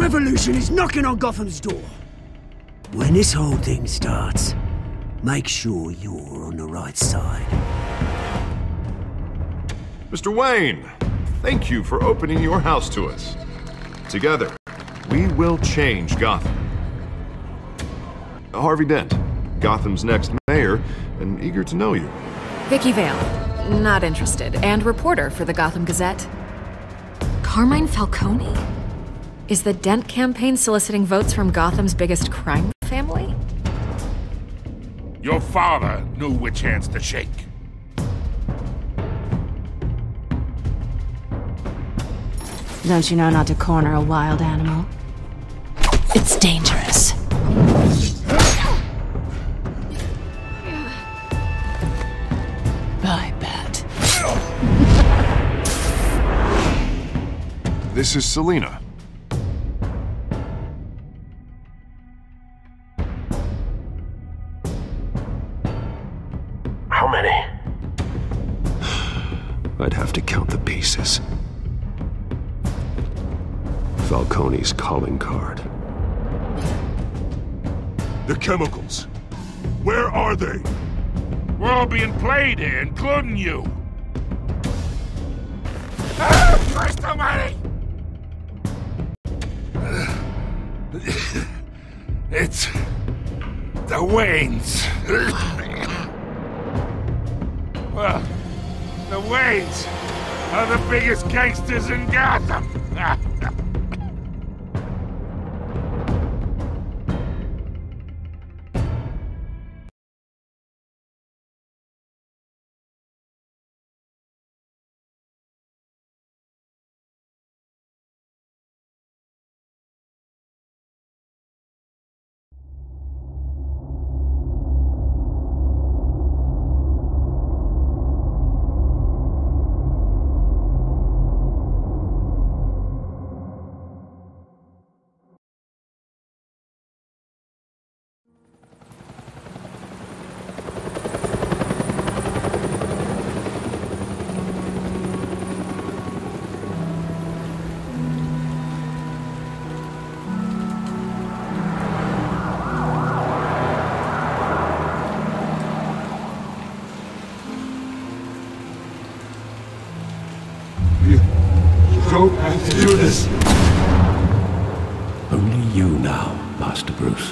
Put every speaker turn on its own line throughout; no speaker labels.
revolution is knocking on Gotham's door. When this whole thing starts, make sure you're on the right side.
Mr. Wayne, thank you for opening your house to us. Together, we will change Gotham. Harvey Dent, Gotham's next mayor, and eager to know you.
Vicky Vale, not interested, and reporter for the Gotham Gazette. Carmine Falcone? Is the Dent campaign soliciting votes from Gotham's biggest crime family?
Your father knew which hands to shake.
Don't you know not to corner a wild animal? It's dangerous. I bet.
This is Selina.
How many?
I'd have to count the pieces. Falcone's calling card.
The chemicals. Where are they? We're all being played here, including you. Ah, Christ almighty! It's the Waynes. Well, the Waynes are the biggest gangsters in Gotham.
Don't have to do this. Only you now, Master Bruce.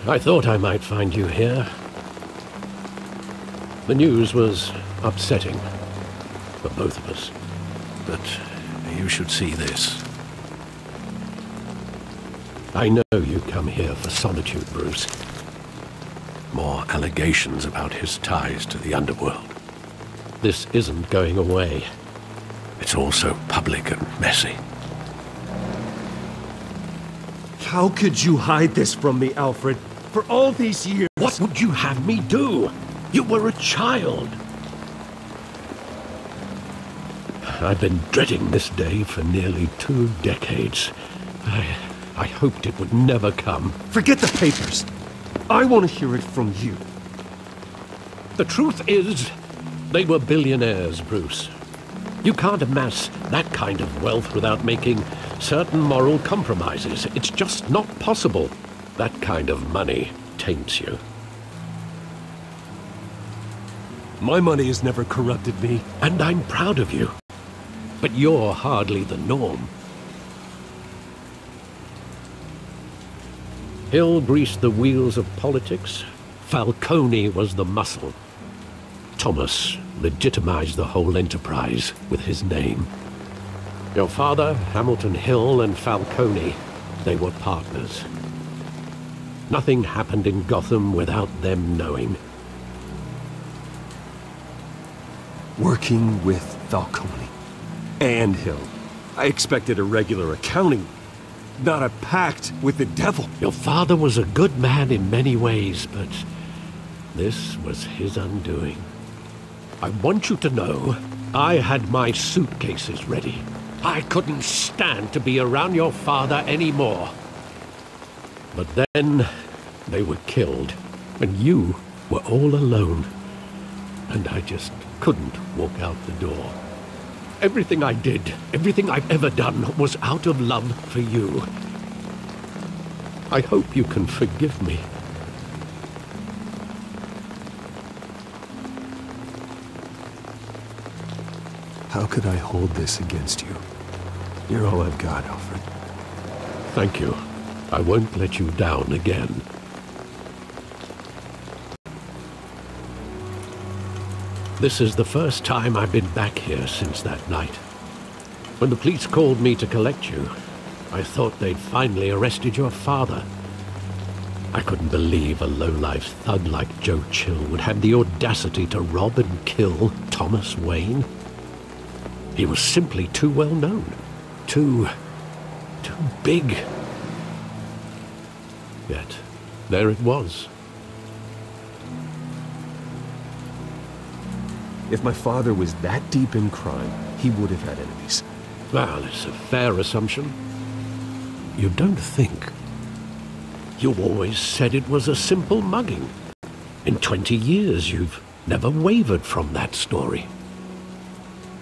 I thought I might find you here. The news was upsetting for both of us. But you should see this. I know you come here for solitude, Bruce. More allegations about his ties to the underworld. This isn't going away. It's all so public and messy.
How could you hide this from me, Alfred? For all these years...
What would you have me do? You were a child. I've been dreading this day for nearly 2 decades. I hoped it would never come.
Forget the papers. I want to hear it from you.
The truth is, they were billionaires, Bruce. You can't amass that kind of wealth without making certain moral compromises. It's just not possible. That kind of money taints you.
My money has never corrupted me.
And I'm proud of you. But you're hardly the norm. Hill greased the wheels of politics. Falcone was the muscle. Thomas legitimized the whole enterprise with his name. Your father, Hamilton Hill, and Falcone, they were partners. Nothing happened in Gotham without them knowing.
Working with Falcone and Hill. I expected a regular accounting, not a pact with the devil.
Your father was a good man in many ways, but this was his undoing. I want you to know, I had my suitcases ready. I couldn't stand to be around your father anymore. But then, they were killed, and you were all alone, and I just couldn't walk out the door. Everything I did, everything I've ever done, was out of love for you. I hope you can forgive me.
How could I hold this against you? You're all I've got, Alfred.
Thank you. I won't let you down again. This is the first time I've been back here since that night. When the police called me to collect you, I thought they'd finally arrested your father. I couldn't believe a low-life thug like Joe Chill would have the audacity to rob and kill Thomas Wayne. He was simply too well known. Too big. Yet, there it was.
If my father was that deep in crime, he would have had enemies.
Well, it's a fair assumption. You don't think. You always said it was a simple mugging. In 20 years, you've never wavered from that story.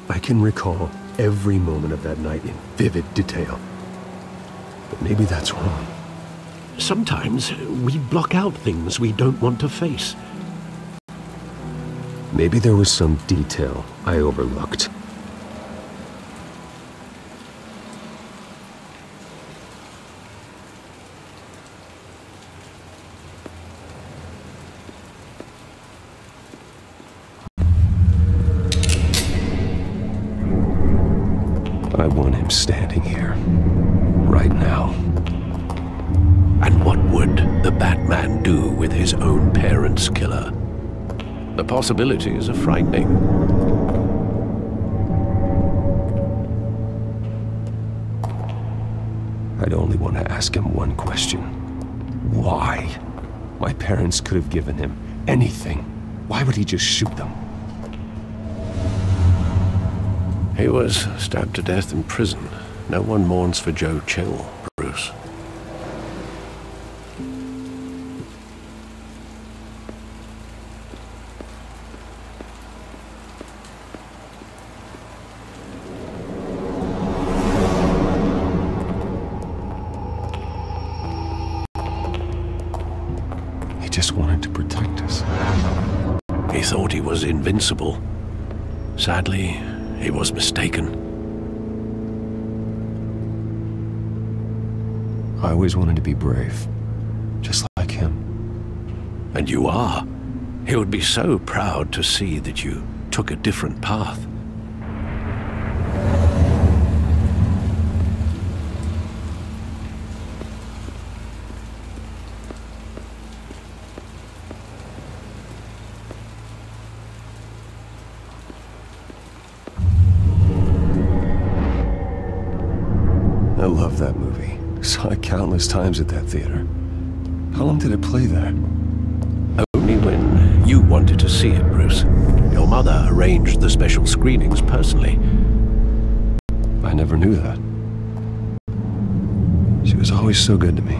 I can recall every moment of that night in vivid detail. But maybe that's wrong.
Sometimes we block out things we don't want to face.
Maybe there was some detail I overlooked. I want him standing here, right now.
And what would the Batman do with his own parents' killer? The possibilities are frightening.
I'd only want to ask him one question. Why? My parents could have given him anything. Why would he just shoot them?
He was stabbed to death in prison. No one mourns for Joe Chill, Bruce.
He just wanted to protect us.
He thought he was invincible. Sadly, he was mistaken.
I always wanted to be brave, just like him.
And you are. He would be so proud to see that you took a different path.
I love that movie. Saw it countless times at that theater. How long did it play there?
Only when you wanted to see it, Bruce. Your mother arranged the special screenings personally.
I never knew that. She was always so good to me.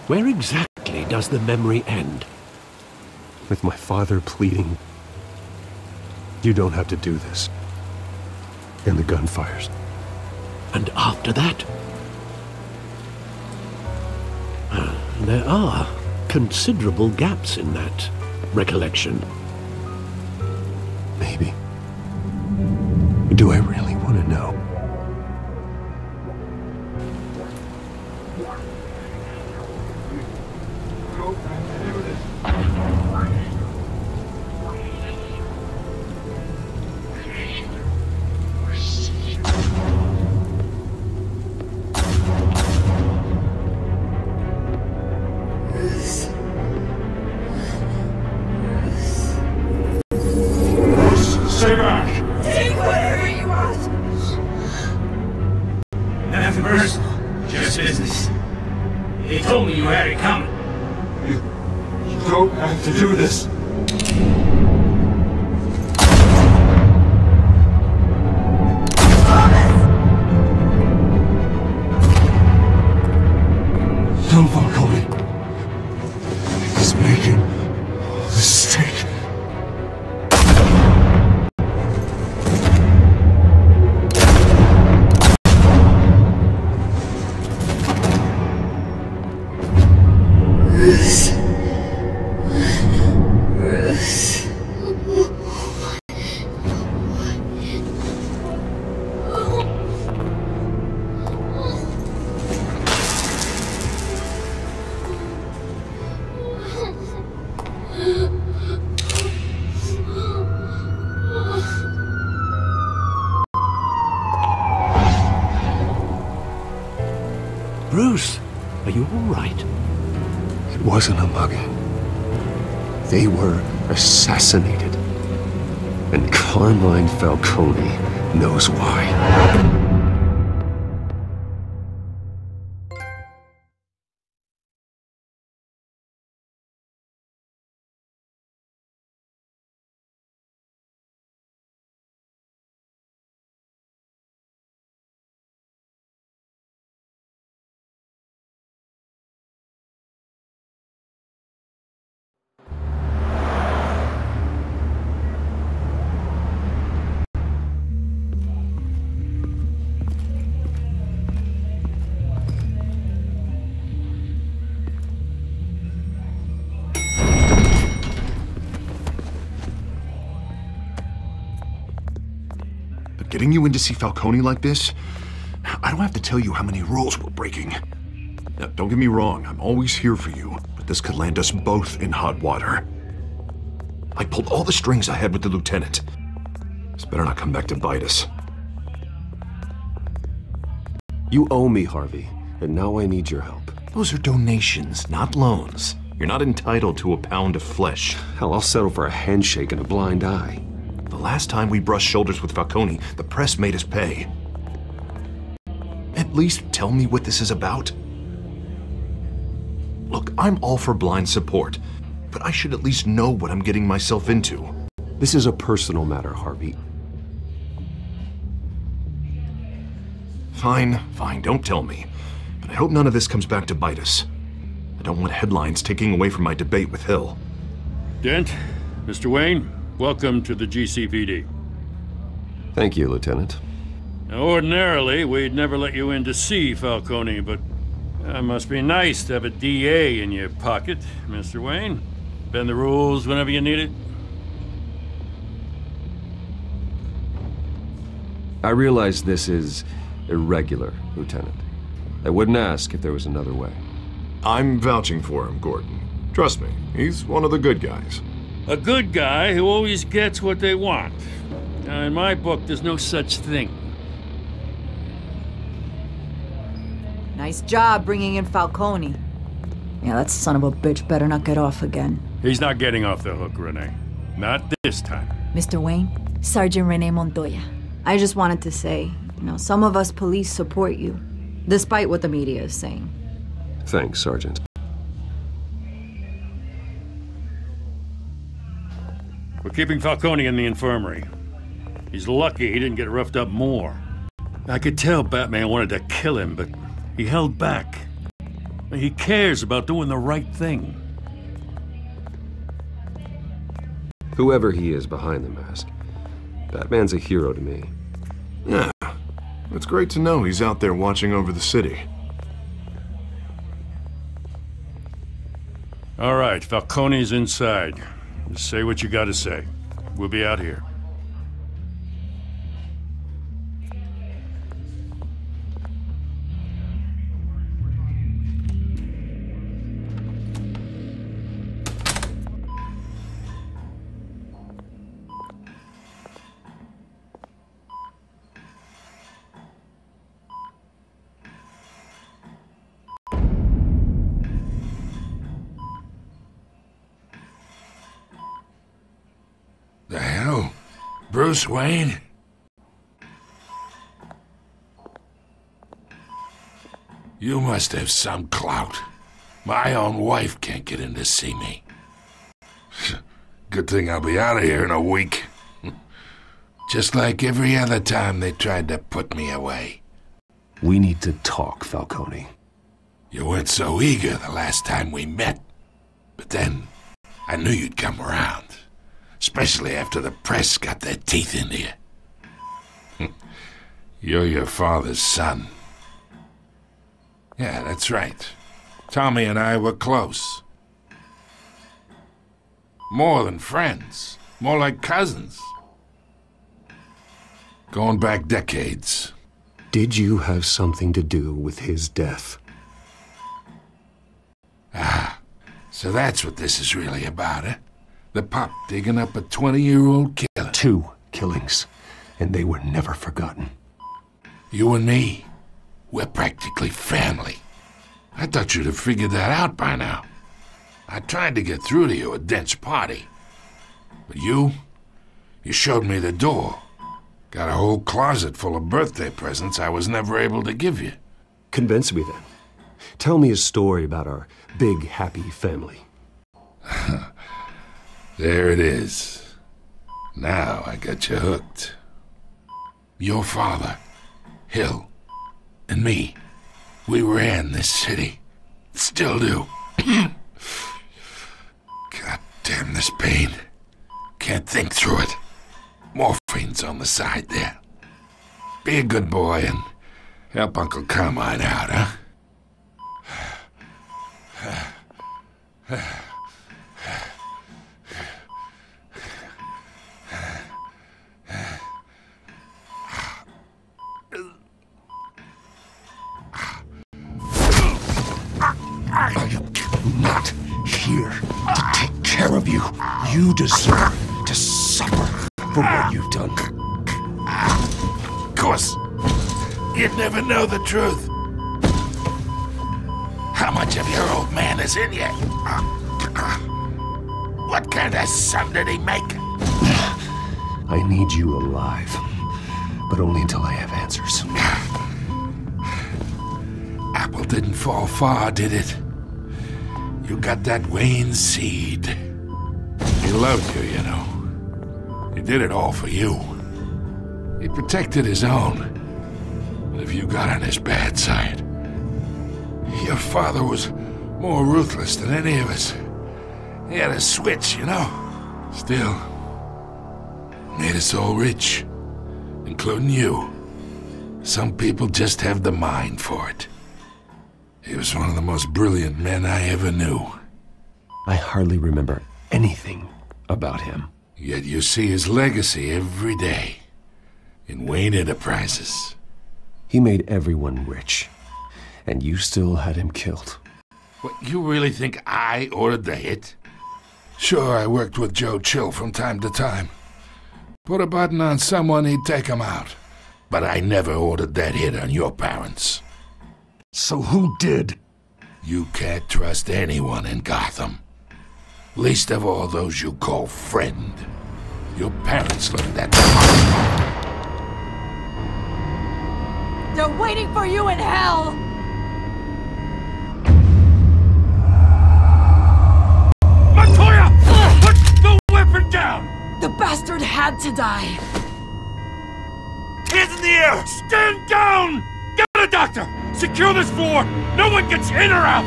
Where exactly does the memory end?
With my father pleading, "You don't have to do this." And the gun fires.
And after that? There are considerable gaps in that recollection.
Maybe. Do I really want to know?
Stay back!
Take whatever you want!
Nothing personal, just business. He told me you had it coming.
You don't have to do this. No, Falcone. He's making a mistake.
Bruce, are you all right?
It wasn't a mugging. They were assassinated. And Carmine Falcone knows why.
Getting you in to see Falcone like this? I don't have to tell you how many rules we're breaking. Now, don't get me wrong, I'm always here for you, but this could land us both in hot water. I pulled all the strings I had with the lieutenant. This better not come back to bite us.
You owe me, Harvey, and now I need your help.
Those are donations, not loans. You're not entitled to a pound of flesh.
Hell, I'll settle for a handshake and a blind eye.
The last time we brushed shoulders with Falcone, the press made us pay. At least tell me what this is about. Look, I'm all for blind support, but I should at least know what I'm getting myself into.
This is a personal matter, Harvey.
Fine, don't tell me. But I hope none of this comes back to bite us. I don't want headlines taking away from my debate with Hill.
Dent, Mr. Wayne, welcome to the GCPD.
Thank you, Lieutenant.
Now, ordinarily, we'd never let you in to see Falcone, but it must be nice to have a DA in your pocket, Mr. Wayne. Bend the rules whenever you need it.
I realize this is irregular, Lieutenant. I wouldn't ask if there was another way.
I'm vouching for him, Gordon. Trust me, he's one of the good guys.
A good guy who always gets what they want. Now, in my book, there's no such thing.
Nice job bringing in Falcone. Yeah, that son of a bitch better not get off again.
He's not getting off the hook, Renee. Not this time.
Mr. Wayne, Sergeant Renee Montoya. I just wanted to say, some of us police support you, despite what the media is saying.
Thanks, Sergeant.
We're keeping Falcone in the infirmary. He's lucky he didn't get roughed up more. I could tell Batman wanted to kill him, but he held back. He cares about doing the right thing.
Whoever he is behind the mask, Batman's a hero to me.
Yeah, it's great to know he's out there watching over the city.
All right, Falcone's inside. Just say what you gotta say. We'll be out here.
The hell? Bruce Wayne? You must have some clout. My own wife can't get in to see me. Good thing I'll be out of here in a week. Just like every other time they tried to put me away.
We need to talk, Falcone.
You weren't so eager the last time we met. But then, I knew you'd come around. Especially after the press got their teeth into you. You're your father's son. Yeah, that's right. Tommy and I were close. More than friends. More like cousins. Going back decades.
Did you have something to do with his death?
Ah, so that's what this is really about, eh? The pup digging up a 20-year-old killer.
2 killings, and they were never forgotten.
You and me, we're practically family. I thought you'd have figured that out by now. I tried to get through to you at Dent's party. But you showed me the door. Got a whole closet full of birthday presents I was never able to give you.
Convince me then. Tell me a story about our big, happy family.
There it is. Now I got you hooked. Your father, Hill, and me, we ran this city. Still do. God damn this pain. Can't think through it. Morphine's on the side there. Be a good boy and help Uncle Carmine out, huh?
I am not here to take care of you. You deserve to suffer for what you've done.
Of course, you'd never know the truth. How much of your old man is in you? What kind of son did he make?
I need you alive, but only until I have answers.
Apple didn't fall far, did it? You got that Wayne seed. He loved you, you know. He did it all for you. He protected his own. But if you got on his bad side, your father was more ruthless than any of us. He had a switch, you know. Still, made us all rich, including you. Some people just have the mind for it. He was one of the most brilliant men I ever knew.
I hardly remember anything about him.
Yet you see his legacy every day in Wayne Enterprises.
He made everyone rich, and you still had him killed.
What, you really think I ordered the hit? Sure, I worked with Joe Chill from time to time. Put a button on someone, he'd take him out. But I never ordered that hit on your parents.
So who did?
You can't trust anyone in Gotham. Least of all those you call friend. Your parents looked at them.
They're waiting for you in hell!
Montoya! Put the weapon down!
The bastard had to die.
Hands in the air! Stand down! Get a doctor! Secure this floor! No one gets in or out!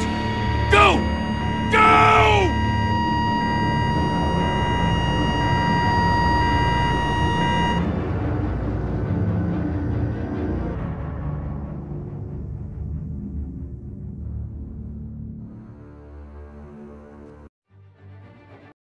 Go! Go!